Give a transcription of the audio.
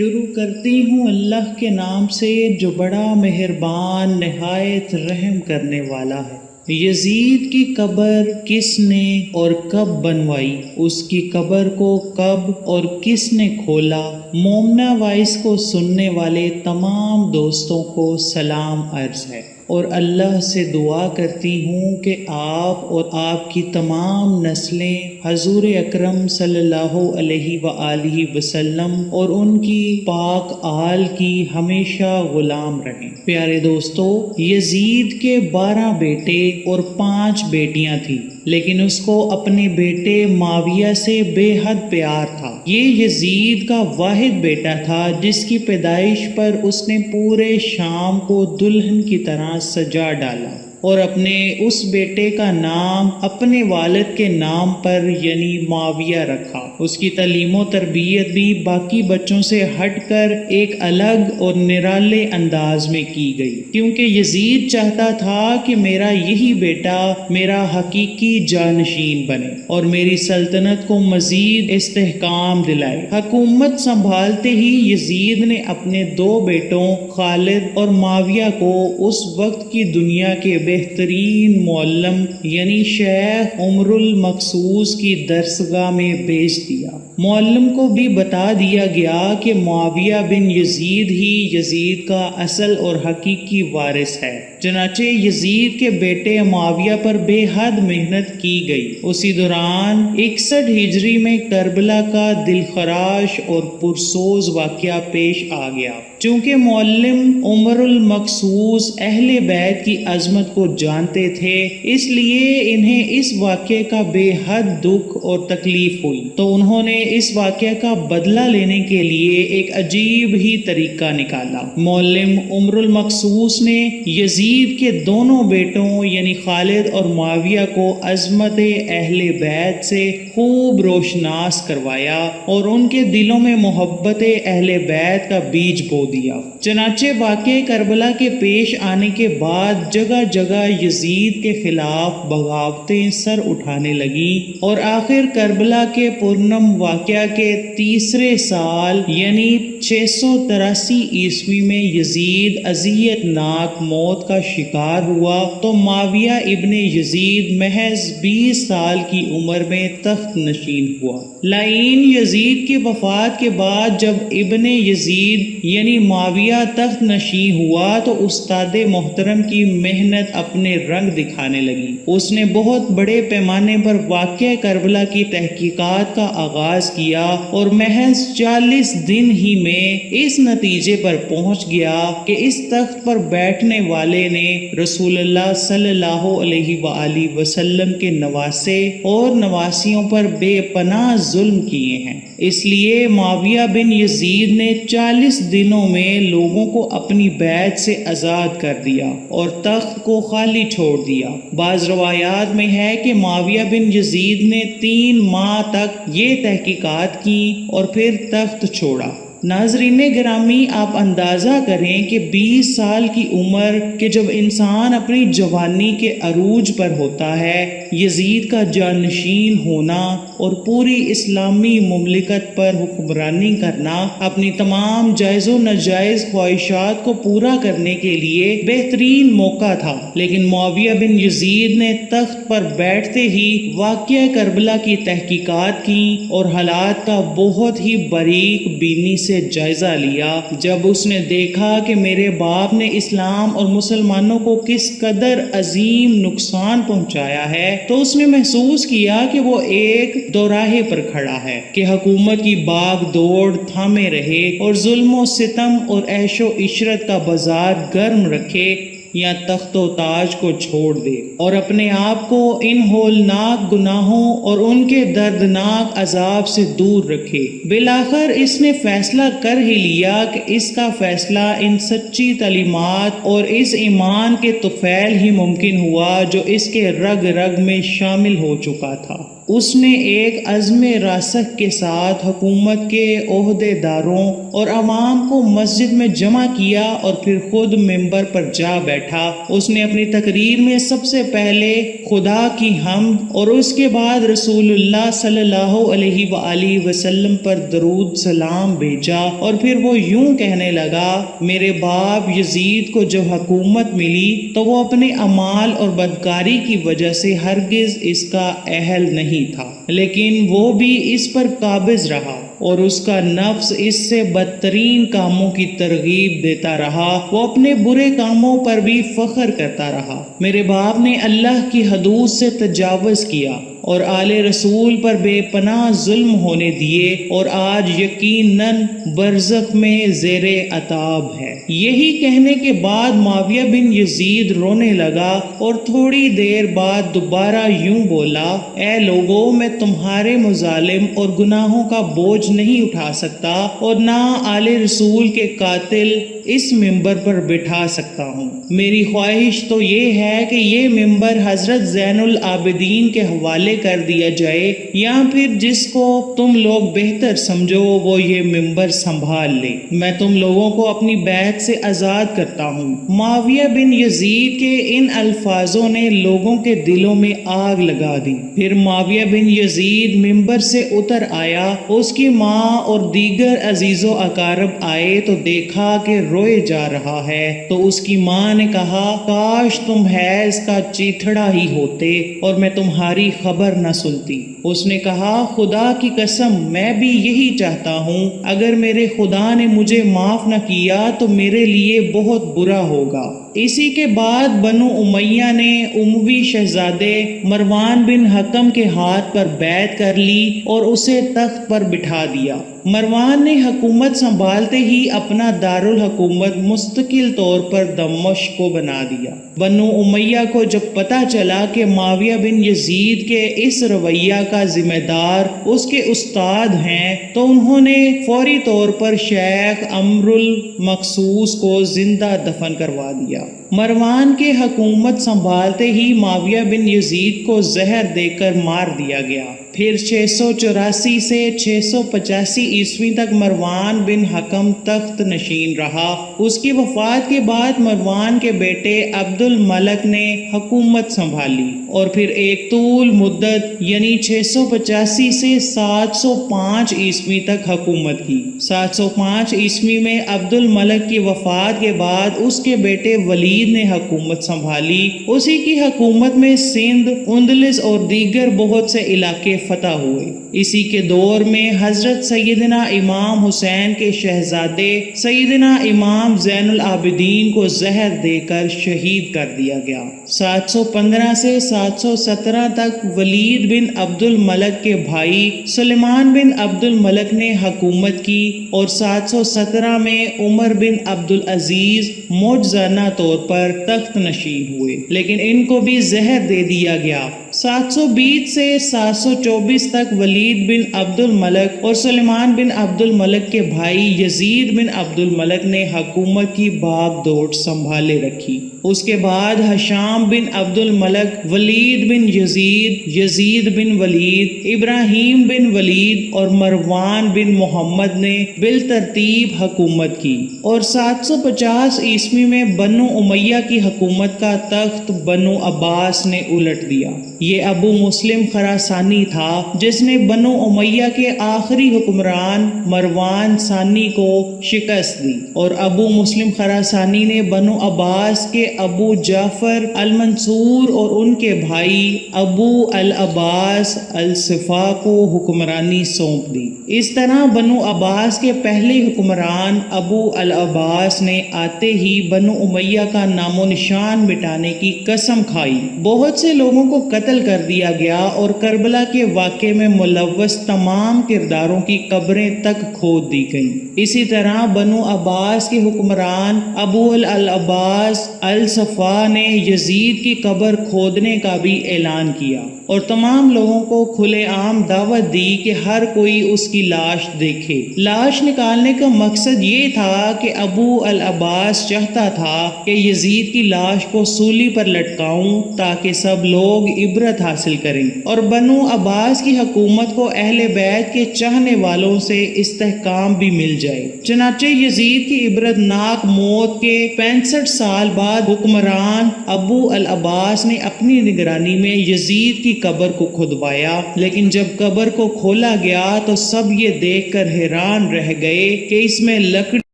شروع کرتی ہوں اللہ کے نام سے جو بڑا مہربان نہایت رحم کرنے والا ہے۔ یزید کی قبر کس نے اور کب بنوائی؟ اس کی قبر کو کب اور کس نے کھولا؟ مومنہ وائس کو سننے والے تمام دوستوں کو سلام عرض ہے، اور اللہ سے دعا کرتی ہوں کہ آپ اور آپ کی تمام نسلیں حضور اکرم صلی اللہ علیہ وآلہ وسلم اور ان کی پاک آل کی ہمیشہ غلام رہیں۔ پیارے دوستو، یزید کے 12 بیٹے اور 5 بیٹیاں تھیں، لیکن اس کو اپنے بیٹے معاویہ سے بے حد پیار تھا۔ یہ یزید کا واحد بیٹا تھا جس کی پیدائش پر اس نے پورے شام کو دلہن کی طرح سجا ڈالا، اور اپنے اس بیٹے کا نام اپنے والد کے نام پر یعنی معاویہ رکھا۔ اس کی تعلیم و تربیت بھی باقی بچوں سے ہٹ کر ایک الگ اور نرالے انداز میں کی گئی، کیونکہ یزید چاہتا تھا کہ میرا یہی بیٹا میرا حقیقی جانشین بنے اور میری سلطنت کو مزید استحکام دلائے۔ حکومت سنبھالتے ہی یزید نے اپنے 2 بیٹوں خالد اور معاویہ کو اس وقت کی دنیا کے بہترین معلم یعنی شیخ عمر المقصوص کی درسگاہ میں بھیج دیا۔ معلم کو بھی بتا دیا گیا کہ معاویہ بن یزید ہی یزید کا اصل اور حقیقی وارث ہے۔ چنانچہ یزید کے بیٹے معاویہ پر بے حد محنت کی گئی۔ اسی دوران 61 ہجری میں کربلا کا دلخراش اور پرسوز واقعہ پیش آ گیا۔ چونکہ معلم عمر المقصوص اہل بیت کی عظمت کو جانتے تھے، اس لیے انہیں اس واقعے کا بے حد دکھ اور تکلیف ہوئی، تو انہوں نے اس واقعے کا بدلہ لینے کے لیے ایک عجیب ہی طریقہ نکالا۔ معلم عمر المقصوص نے یزید کے دونوں بیٹوں یعنی خالد اور معاویہ کو عظمت اہل بیت سے خوب روشناس کروایا اور ان کے دلوں میں محبت اہل بیت کا بیج بو دیا۔ چنانچہ واقعہ کربلا کے پیش آنے کے بعد جگہ جگہ یزید کے خلاف بغاوتیں سر اٹھانے لگیں، اور آخر کربلا کے پرنم واقعہ کے 3 سال یعنی 683 عیسوی میں یزید اذیت ناک موت کا شکار ہوا تو معاویہ ابن یزید محض 20 سال کی عمر میں تخت نشین ہوا۔ لعین یزید کی وفات کے بعد جب ابن یزید یعنی معاویہ تخت نشین ہوا تو استاد محترم کی محنت اپنے رنگ دکھانے لگی۔ اس نے بہت بڑے پیمانے پر واقعہ کربلا کی تحقیقات کا آغاز کیا اور محض 40 دن ہی میں اس نتیجے پر پہنچ گیا کہ اس تخت پر بیٹھنے والے نے رسول اللہ صلی اللہ علیہ وآلہ وسلم کے نواسے اور نواسیوں پر بے پناہ ظلم کیے ہیں۔ اس لیے معاویہ بن یزید نے 40 دنوں میں لوگوں کو اپنی بیعت سے آزاد کر دیا اور تخت کو خالی چھوڑ دیا۔ بعض روایات میں ہے کہ معاویہ بن یزید نے 3 ماہ تک یہ تحقیقات کی اور پھر تخت چھوڑا۔ ناظرین گرامی، آپ اندازہ کریں کہ 20 سال کی عمر کہ جب انسان اپنی جوانی کے عروج پر ہوتا ہے، یزید کا جانشین ہونا اور پوری اسلامی مملکت پر حکمرانی کرنا اپنی تمام جائز و ناجائز خواہشات کو پورا کرنے کے لیے بہترین موقع تھا، لیکن معاویہ بن یزید نے تخت پر بیٹھتے ہی واقعہ کربلا کی تحقیقات کی اور حالات کا بہت ہی باریک بینی سے جائزہ لیا۔ جب اس نے دیکھا کہ میرے باپ نے اسلام اور مسلمانوں کو کس قدر عظیم نقصان پہنچایا ہے، تو اس نے محسوس کیا کہ وہ ایک دوراہے پر کھڑا ہے کہ حکومت کی باغ دوڑ تھامے رہے اور ظلم و ستم اور عیش و عشرت کا بازار گرم رکھے یا تخت و تاج کو چھوڑ دے اور اپنے آپ کو ان ہولناک گناہوں اور ان کے دردناک عذاب سے دور رکھے۔ بالآخر اس نے فیصلہ کر ہی لیا کہ اس کا فیصلہ ان سچی تعلیمات اور اس ایمان کے طفیل ہی ممکن ہوا جو اس کے رگ رگ میں شامل ہو چکا تھا۔ اس نے ایک عزم راسخ کے ساتھ حکومت کے عہدے داروں اور عوام کو مسجد میں جمع کیا اور پھر خود ممبر پر جا بیٹھا۔ اس نے اپنی تقریر میں سب سے پہلے خدا کی حمد اور اس کے بعد رسول اللہ صلی اللہ علیہ وآلہ وسلم پر درود سلام بھیجا، اور پھر وہ یوں کہنے لگا، میرے باپ یزید کو جب حکومت ملی تو وہ اپنے اعمال اور بدکاری کی وجہ سے ہرگز اس کا اہل نہیں تھا، لیکن وہ بھی اس پر قابض رہا اور اس کا نفس اس سے بدترین کاموں کی ترغیب دیتا رہا، وہ اپنے برے کاموں پر بھی فخر کرتا رہا۔ میرے باپ نے اللہ کی حدود سے تجاوز کیا اور آل رسول پر بے پناہ ظلم ہونے دیے، اور آج یقیناً برزخ میں زیر عتاب ہے۔ یہی کہنے کے بعد معاویہ بن یزید رونے لگا اور تھوڑی دیر بعد دوبارہ یوں بولا، اے لوگو، میں تمہارے مظالم اور گناہوں کا بوجھ نہیں اٹھا سکتا اور نہ آل رسول کے قاتل اس ممبر پر بٹھا سکتا ہوں۔ میری خواہش تو یہ ہے کہ یہ ممبر حضرت زین العابدین کے حوالے کر دیا جائے، یا پھر جس کو تم لوگ بہتر سمجھو وہ یہ ممبر سنبھال لے۔ میں تم لوگوں کو اپنی بیعت سے آزاد کرتا ہوں۔ معاویہ بن یزید کے ان الفاظوں نے لوگوں کے دلوں میں آگ لگا دی۔ پھر معاویہ بن یزید ممبر سے اتر آیا، اس کی ماں اور دیگر عزیز و اقارب آئے تو دیکھا کہ روئے جا رہا ہے، تو اس کی ماں نے کہا، کاش تم حیض کا چیتھڑا ہی ہوتے اور میں تمہاری خبر نہ سنتی۔ اس نے کہا، خدا کی قسم میں بھی یہی چاہتا ہوں، اگر میرے خدا نے مجھے معاف نہ کیا تو میرے لیے بہت برا ہوگا۔ اسی کے بعد بنو امیہ نے اموی شہزادے مروان بن حکم کے ہاتھ پر بیعت کر لی اور اسے تخت پر بٹھا دیا۔ مروان نے حکومت سنبھالتے ہی اپنا دارالحکومت مستقل طور پر دمشق کو بنا دیا۔ بنو امیہ کو جب پتہ چلا کہ معاویہ بن یزید کے اس رویہ کا ذمہ دار اس کے استاد ہیں، تو انہوں نے فوری طور پر شیخ عمرو المقصوص کو زندہ دفن کروا دیا۔ مروان کے حکومت سنبھالتے ہی معاویہ بن یزید کو زہر دے کر مار دیا گیا۔ پھر 684 سے 685 عیسوی تک مروان بن حکم تخت نشین رہا۔ اس کی وفات کے بعد مروان کے بیٹے عبد الملک نے حکومت سنبھالی اور پھر ایک طول مدت یعنی 685 سے 705 عیسوی تک حکومت کی۔ 705 عیسوی میں عبد الملک کی وفات کے بعد اس کے بیٹے ولید نے حکومت سنبھالی۔ اسی کی حکومت میں سندھ، اندلس اور دیگر بہت سے علاقے فتح ہوئے۔ اسی کے دور میں حضرت سیدنا امام حسین کے شہزادے سیدنا امام زین العابدین کو زہر دے کر شہید کر دیا گیا۔ 715 سے 717 تک ولید بن عبد الملک کے بھائی سلیمان بن عبد الملک نے حکومت کی اور 717 میں عمر بن عبد العزیز معجزانہ طور پر تخت نشین ہوئے، لیکن ان کو بھی زہر دے دیا گیا۔ 720 سے 724 تک ولید بن عبد الملک اور سلیمان بن عبد الملک کے بھائی یزید بن عبد الملک نے حکومت کی باغ دوڑ سنبھالے رکھی۔ اس کے بعد ہشام بن عبد الملک، ولید بن یزید، یزید بن ولید، ابراہیم بن ولید اور مروان بن محمد نے بالترتیب حکومت کی، اور 750 عیسوی میں بنو امیہ کی حکومت کا تخت بنو عباس نے الٹ دیا۔ یہ ابو مسلم خراسانی تھا جس نے بنو امیہ کے آخری حکمران مروان ثانی کو شکست دی، اور ابو مسلم خراسانی نے بنو عباس کے ابو جعفر المنصور اور ان کے بھائی ابو العباس الصفا کو حکمرانی سونپ دی۔ اس طرح بنو عباس کے پہلے حکمران ابو العباس نے آتے ہی بنو امیہ کا نام و نشان مٹانے کی قسم کھائی۔ بہت سے لوگوں کو قتل کر دیا گیا اور کربلا کے واقعے میں ملوث تمام کرداروں کی قبریں تک کھود دی گئیں۔ اسی طرح بنو عباس کے حکمران ابو العباس الصفا نے یزید کی قبر کھودنے کا بھی اعلان کیا اور تمام لوگوں کو کھلے عام دعوت دی کہ ہر کوئی اس کی لاش دیکھے۔ لاش نکالنے کا مقصد یہ تھا کہ ابو العباس چاہتا تھا کہ یزید کی لاش کو سولی پر لٹکاؤں تاکہ سب لوگ عبرت حاصل کریں، اور بنو عباس کی حکومت کو اہل بیت کے چاہنے والوں سے استحکام بھی مل جائے۔ چنانچہ یزید کی عبرت ناک موت کے 65 سال بعد حکمران ابو العباس نے اپنی نگرانی میں یزید کی قبر کو کھدوایا، لیکن جب قبر کو کھولا گیا تو سب یہ دیکھ کر حیران رہ گئے کہ اس میں لکڑی